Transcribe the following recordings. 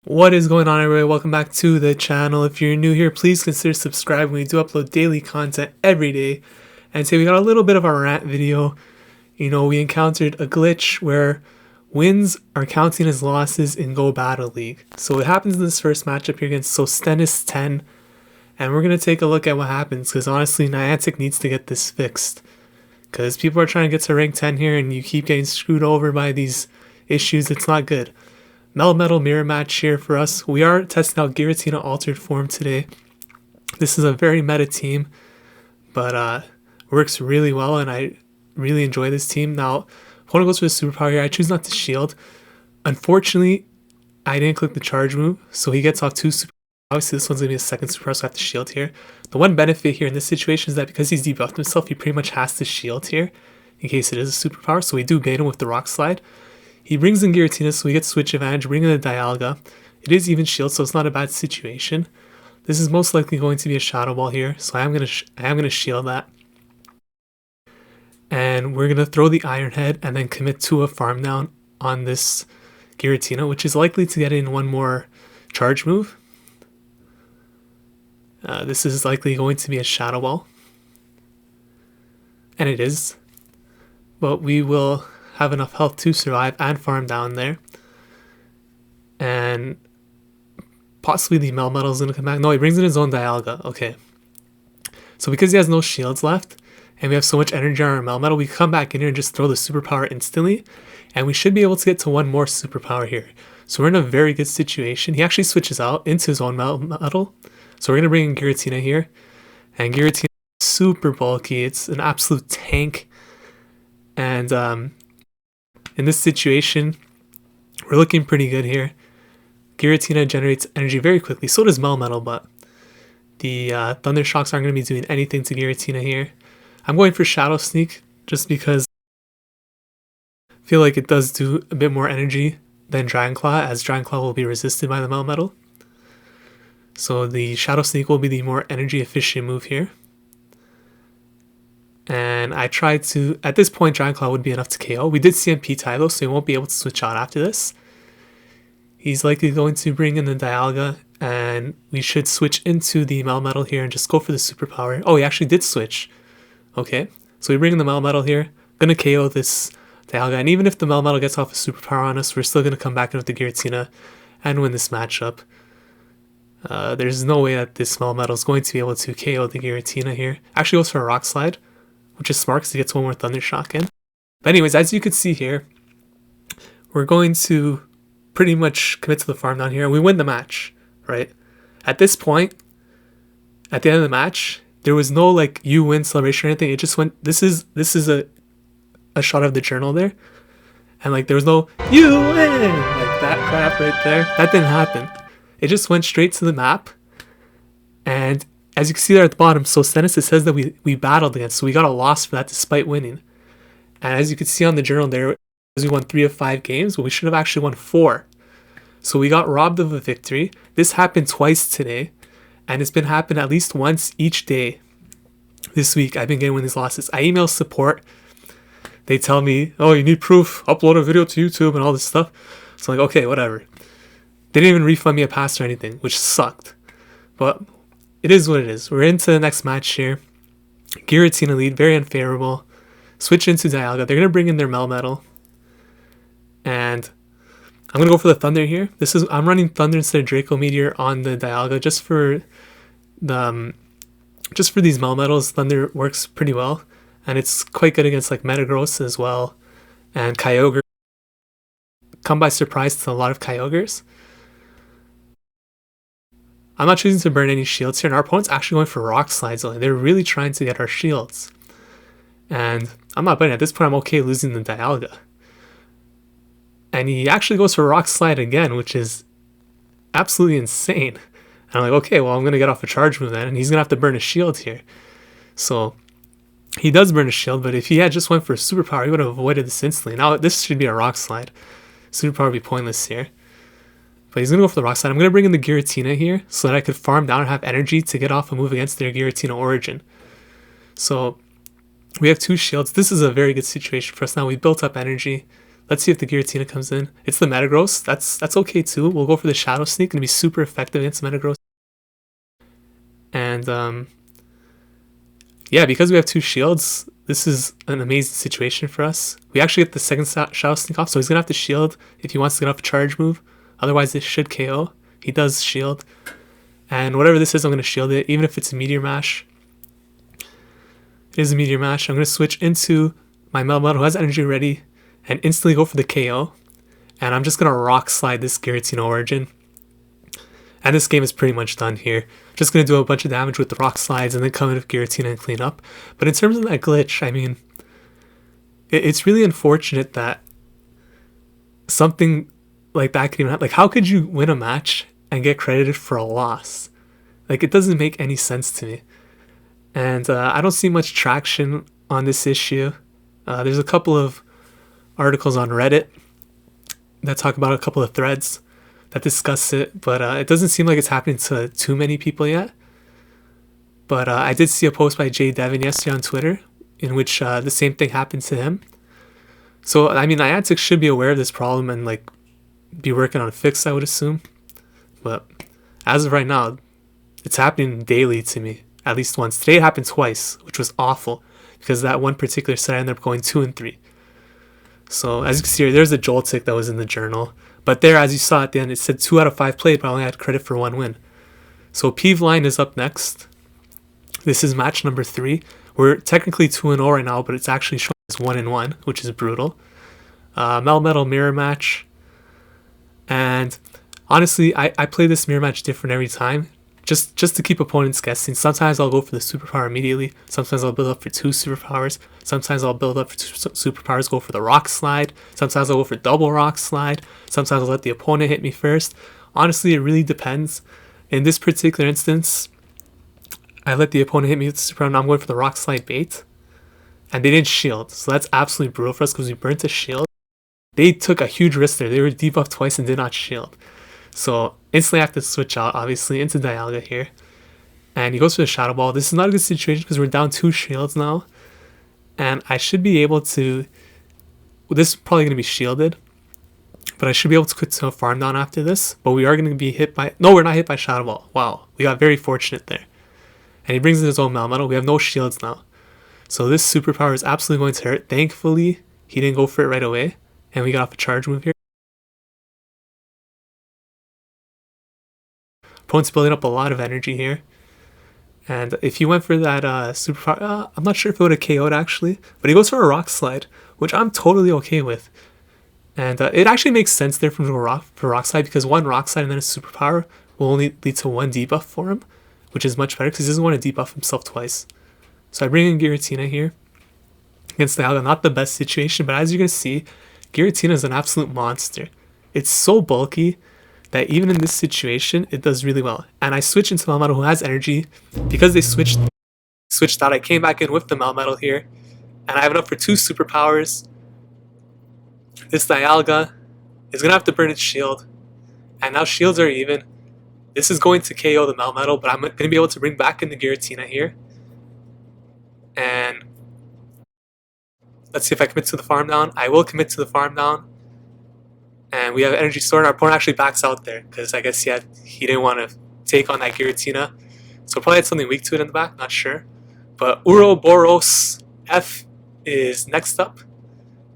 What is going on, everybody? Welcome back to the channel. If you're new here, please consider subscribing. We do upload daily content every day. And today we got a little bit of a rant video. We encountered a glitch where wins are counting as losses in Go Battle League. So it happens in this first matchup here against Sostenis 10. And we're going to take a look at what happens, because honestly, Niantic needs to get this fixed. Because people are trying to get to rank 10 here and you keep getting screwed over by these issues. It's not good. Melmetal mirror match here for us. We are testing out Giratina altered form today. This is a very meta team, but works really well, and I really enjoy this team. Now, opponent goes for the superpower here. I choose not to shield. Unfortunately, I didn't click the charge move, so he gets off two super. Obviously, this one's going to be a second superpower, so I have to shield here. The one benefit here in this situation is that because he's debuffed himself, he pretty much has to shield here in case it is a superpower, so we do bait him with the rock slide. He brings in Giratina, so we get switch advantage, bring in the Dialga. It is even shield, so it's not a bad situation. This is most likely going to be a Shadow Ball here, so I am gonna shield that. And we're gonna throw the Iron Head and then commit to a farm down on this Giratina, which is likely to get in one more charge move. This is likely going to be a Shadow Ball. And it is. But we will have enough health to survive and farm down there. And possibly the Melmetal is going to come back. No, he brings in his own Dialga. Okay. So because he has no shields left, and we have so much energy on our Melmetal, we come back in here and just throw the superpower instantly. And we should be able to get to one more superpower here. So we're in a very good situation. He actually switches out into his own Melmetal. So we're going to bring in Giratina here. And Giratina is super bulky. It's an absolute tank. And in this situation, we're looking pretty good here. Giratina generates energy very quickly. So does Melmetal, but the Thunder Shocks aren't going to be doing anything to Giratina here. I'm going for Shadow Sneak just because I feel like it does do a bit more energy than Dragon Claw, as Dragon Claw will be resisted by the Melmetal. So the Shadow Sneak will be the more energy efficient move here. And I tried to, at this point, Dragon Claw would be enough to KO. We did CMP tie though, so he won't be able to switch out after this. He's likely going to bring in the Dialga, and we should switch into the Melmetal here and just go for the superpower. Oh, he actually did switch. Okay, so we bring in the Melmetal here. Gonna KO this Dialga, and even if the Melmetal gets off a superpower on us, we're still gonna come back in with the Giratina and win this matchup. There's no way that this Melmetal is going to be able to KO the Giratina here. Actually goes for a Rock Slide, which is smart because he gets one more Thunder Shock in. But anyways, as you can see here, we're going to pretty much commit to the farm down here, and we win the match, right? At this point, at the end of the match, there was no like you win celebration or anything. It just went, this is a shot of the journal there, and like there was no you win like that crap right there. That didn't happen. It just went straight to the map, and as you can see there at the bottom, so Sostenis, it says that we battled against, so we got a loss for that despite winning. And as you can see on the journal there, we won 3 of 5 games, but we should have actually won 4. So we got robbed of a victory. This happened twice today, and it's been happening at least once each day this week. I've been getting one of these losses. I email support. They tell me, oh, you need proof, upload a video to YouTube and all this stuff. So I'm like, okay, whatever. They didn't even refund me a pass or anything, which sucked. But it is what it is. We're into the next match here. Giratina lead, very unfavorable. Switch into Dialga. They're going to bring in their Melmetal. And I'm going to go for the Thunder here. I'm running Thunder instead of Draco Meteor on the Dialga just for these Melmetals. Thunder works pretty well. And it's quite good against like Metagross as well. And Kyogre. Come by surprise to a lot of Kyogres. I'm not choosing to burn any shields here, and our opponent's actually going for Rock Slides only. They're really trying to get our shields. And I'm not betting. At this point, I'm okay losing the Dialga. And he actually goes for Rock Slide again, which is absolutely insane. And I'm like, okay, well, I'm going to get off a charge move then, and he's going to have to burn a shield here. So he does burn a shield, but if he had just went for a superpower, he would have avoided this instantly. Now, this should be a Rock Slide. Superpower would be pointless here. But he's going to go for the Rock Slide. I'm going to bring in the Giratina here so that I could farm down and have energy to get off a move against their Giratina Origin. So we have 2 shields. This is a very good situation for us now. We built up energy. Let's see if the Giratina comes in. It's the Metagross. That's okay too. We'll go for the Shadow Sneak. Gonna be super effective against Metagross. And yeah, because we have 2 shields, this is an amazing situation for us. We actually get the second Shadow Sneak off, so he's gonna have to shield if he wants to get off a charge move. Otherwise, this should KO. He does shield. And whatever this is, I'm gonna shield it, even if it's a Meteor Mash. It is a Meteor Mash. I'm gonna switch into my Melmetal who has energy ready and instantly go for the KO. And I'm just gonna Rock Slide this Giratina Origin. And this game is pretty much done here. Just going to do a bunch of damage with the Rock Slides and then come in with Giratina and clean up. But in terms of that glitch, I mean, it's really unfortunate that something like that could even happen. Like, how could you win a match and get credited for a loss? Like, it doesn't make any sense to me. And I don't see much traction on this issue. There's a couple of articles on Reddit that talk about a couple of threads that discuss it, but it doesn't seem like it's happening to too many people yet. But I did see a post by Jay Devin yesterday on Twitter in which the same thing happened to him. So I mean, Niantic should be aware of this problem and like be working on a fix, I would assume. But as of right now, it's happening daily to me, at least once. Today it happened twice, which was awful because that one particular set I ended up going 2 and 3. So as you can see here, there's a Joltik that was in the journal. But there, as you saw at the end, it said 2 out of 5 played, but I only had credit for 1 win. So Peeve Line is up next. This is match number 3. We're technically 2-0 right now, but it's actually showing as 1-1, which is brutal. Melmetal mirror match. And honestly, I play this mirror match different every time. Just to keep opponents guessing. Sometimes I'll go for the superpower immediately. Sometimes I'll build up for 2 superpowers. Sometimes I'll build up for 2 superpowers, go for the Rock Slide. Sometimes I'll go for double Rock Slide. Sometimes I'll let the opponent hit me first. Honestly, it really depends. In this particular instance, I let the opponent hit me with the superpower and I'm going for the Rock Slide bait. And they didn't shield. So that's absolutely brutal for us because we burnt the shield. They took a huge risk there. They were debuffed twice and did not shield. So instantly I have to switch out, obviously, into Dialga here. And he goes for the Shadow Ball. This is not a good situation because we're down 2 shields now. And I should be able to... Well, this is probably going to be shielded. But I should be able to quit to a farm down after this. But we are going to be hit by... No, we're not hit by Shadow Ball. Wow, we got very fortunate there. And he brings in his own Melmetal. We have no shields now. So this superpower is absolutely going to hurt. Thankfully, he didn't go for it right away. And we got off a charge move here. Opponent's building up a lot of energy here. And if he went for that superpower, I'm not sure if it would have KO'd actually. But he goes for a Rock Slide, which I'm totally okay with. And it actually makes sense there from the Rock Slide because 1 Rock Slide and then a superpower will only lead to 1 debuff for him, which is much better because he doesn't want to debuff himself twice. So I bring in Giratina here against Dialga. Not the best situation, but as you're going to see, Giratina is an absolute monster. It's so bulky that even in this situation, it does really well. And I switch into Melmetal who has energy. Because they switched out, I came back in with the Melmetal here. And I have enough for 2 superpowers. This Dialga is going to have to burn its shield. And now shields are even. This is going to KO the Melmetal, but I'm going to be able to bring back in the Giratina here. And let's see if I commit to the farm down. I will commit to the farm down. And we have energy stored. Our opponent actually backs out there because I guess he didn't want to take on that Giratina. So probably had something weak to it in the back, not sure. But Ouroboros F is next up.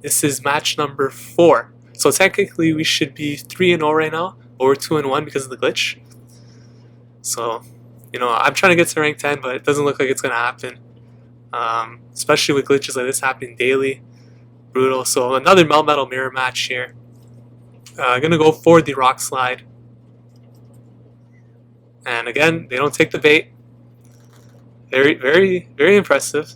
This is match number 4. So technically we should be 3-0 right now, but we're 2-1 because of the glitch. So, you know, I'm trying to get to rank 10, but it doesn't look like it's going to happen. Especially with glitches like this happening daily. Brutal. So another Melmetal mirror match here. Gonna go for the Rock Slide. And again, they don't take the bait. Very, very, very impressive.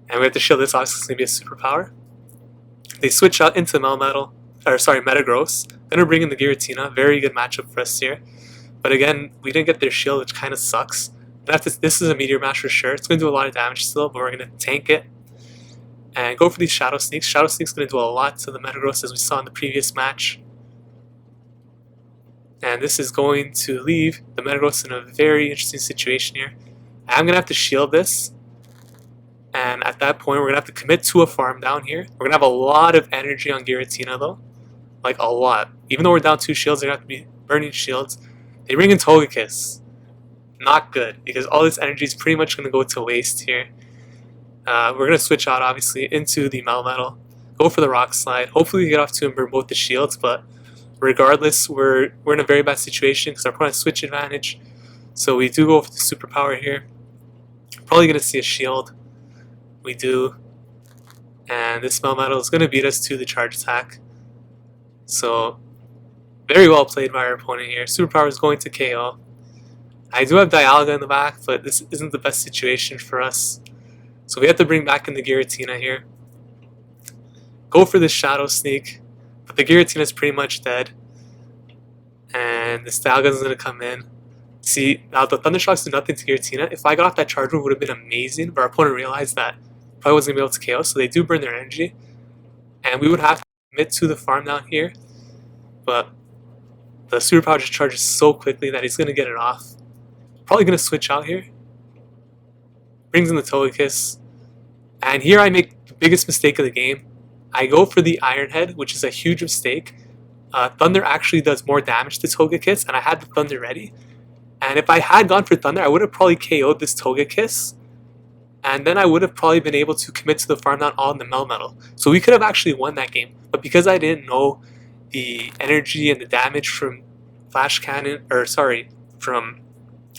And we have to shield this, obviously it's gonna be a superpower. They switch out into Melmetal, or sorry, Metagross. Gonna bring in the Giratina. Very good matchup for us here. But again, we didn't get their shield, which kind of sucks. This is a Meteor Mash for sure. It's gonna do a lot of damage still, but we're gonna tank it. And go for these Shadow Sneaks. Shadow Sneak's going to do a lot to the Metagross as we saw in the previous match. And this is going to leave the Metagross in a very interesting situation here. I'm going to have to shield this. And at that point, we're going to have to commit to a farm down here. We're going to have a lot of energy on Giratina though. Like a lot. Even though we're down 2 shields, they're going to have to be burning shields. They bring in Togekiss. Not good, because all this energy is pretty much going to go to waste here. We're going to switch out, obviously, into the Melmetal. Go for the Rock Slide. Hopefully we get off to and burn both the shields, but regardless, we're in a very bad situation because our opponent has switch advantage. So we do go for the Superpower here. Probably going to see a shield. We do. And this Melmetal is going to beat us to the charge attack. So, very well played by our opponent here. Superpower is going to KO. I do have Dialga in the back, but this isn't the best situation for us. So we have to bring back in the Giratina here. Go for this Shadow Sneak, but the Giratina is pretty much dead. And this Dialga is going to come in. See, now the Thundershocks do nothing to Giratina. If I got off that charge move, it would have been amazing, but our opponent realized that probably wasn't going to be able to KO, so they do burn their energy. And we would have to commit to the farm down here, but the Superpower just charges so quickly that he's going to get it off. Probably going to switch out here. Brings in the Togekiss. And here I make the biggest mistake of the game. I go for the Iron Head, which is a huge mistake. Thunder actually does more damage to Togekiss, and I had the Thunder ready. And if I had gone for Thunder, I would have probably KO'd this Togekiss. And then I would have probably been able to commit to the farm down all in the Melmetal. So we could have actually won that game. But because I didn't know the energy and the damage from Flash Cannon, from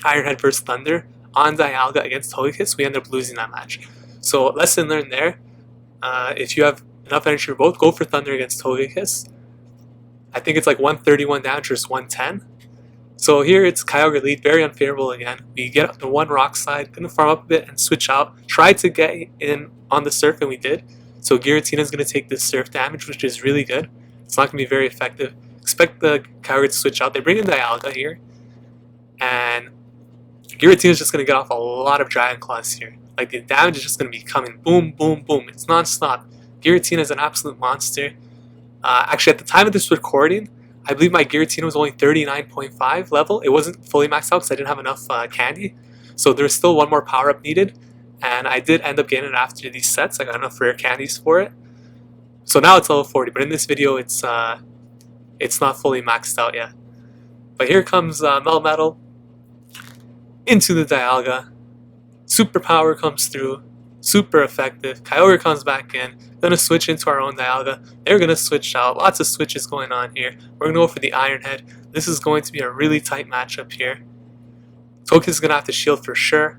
Iron Head versus Thunder on Dialga against Togekiss, we ended up losing that match. So lesson learned there. If you have enough energy for both, go for Thunder against Togekiss. I think it's like 131 damage versus 110. So here it's Kyogre lead, very unfavorable again. We get up to one Rock Slide, gonna farm up a bit and switch out. Try to get in on the Surf, and we did. So Giratina is gonna take this Surf damage, which is really good. It's not gonna be very effective. Expect the Kyogre to switch out. They bring in Dialga here, and Giratina is just gonna get off a lot of Dragon Claws here. Like the damage is just gonna be coming, boom, boom, boom. It's non-stop. Giratina is an absolute monster. Actually, at the time of this recording, I believe my Giratina was only 39.5 level. It wasn't fully maxed out because I didn't have enough candy. So there's still one more power up needed. And I did end up getting it after these sets. I got enough rare candies for it. So now it's level 40. But in this video, it's not fully maxed out yet. But here comes Melmetal into the Dialga. Superpower comes through. Super effective. Kyogre comes back in. Gonna switch into our own Dialga. They're gonna switch out. Lots of switches going on here. We're gonna go for the Iron Head. This is going to be a really tight matchup here. Togekiss is gonna have to shield for sure.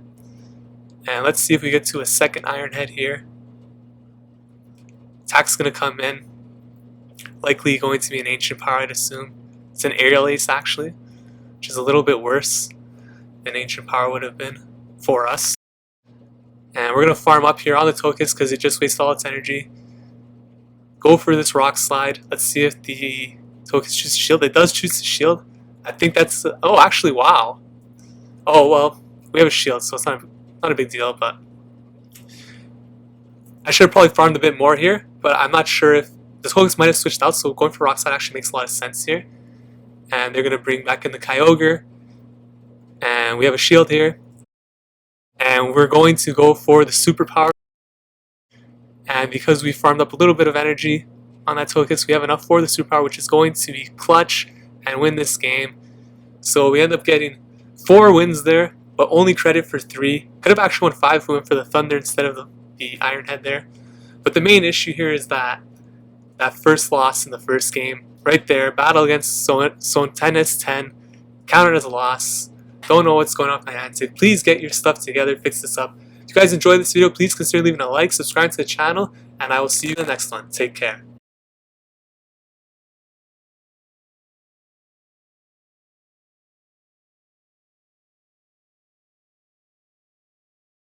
And let's see if we get to a second Iron Head here. Attack's gonna come in. Likely going to be an Ancient Power, I'd assume. It's an Aerial Ace actually, which is a little bit worse than Ancient Power would have been for us. And we're going to farm up here on the Togekiss because it just wastes all its energy. Go for this Rock Slide. Let's see if the Togekiss chooses shield. It does choose to shield. I think that's... oh, actually, wow. Oh, well, we have a shield, so it's not a big deal, but... I should have probably farmed a bit more here, but I'm not sure if... the Togekiss might have switched out, so going for Rock Slide actually makes a lot of sense here. And they're going to bring back in the Kyogre. And we have a shield here. And we're going to go for the Superpower. And because we farmed up a little bit of energy on that Togekiss, we have enough for the Superpower, which is going to be clutch and win this game. So we end up getting 4 wins there, but only credit for 3. Could have actually won 5 if we went for the Thunder instead of the Iron Head there. But the main issue here is that first loss in the first game, right there, battle against Tennis 10, counted as a loss. Don't know what's going on with Niantic. Please get your stuff together, fix this up. If you guys enjoyed this video, please consider leaving a like, subscribe to the channel, and I will see you in the next one. Take care.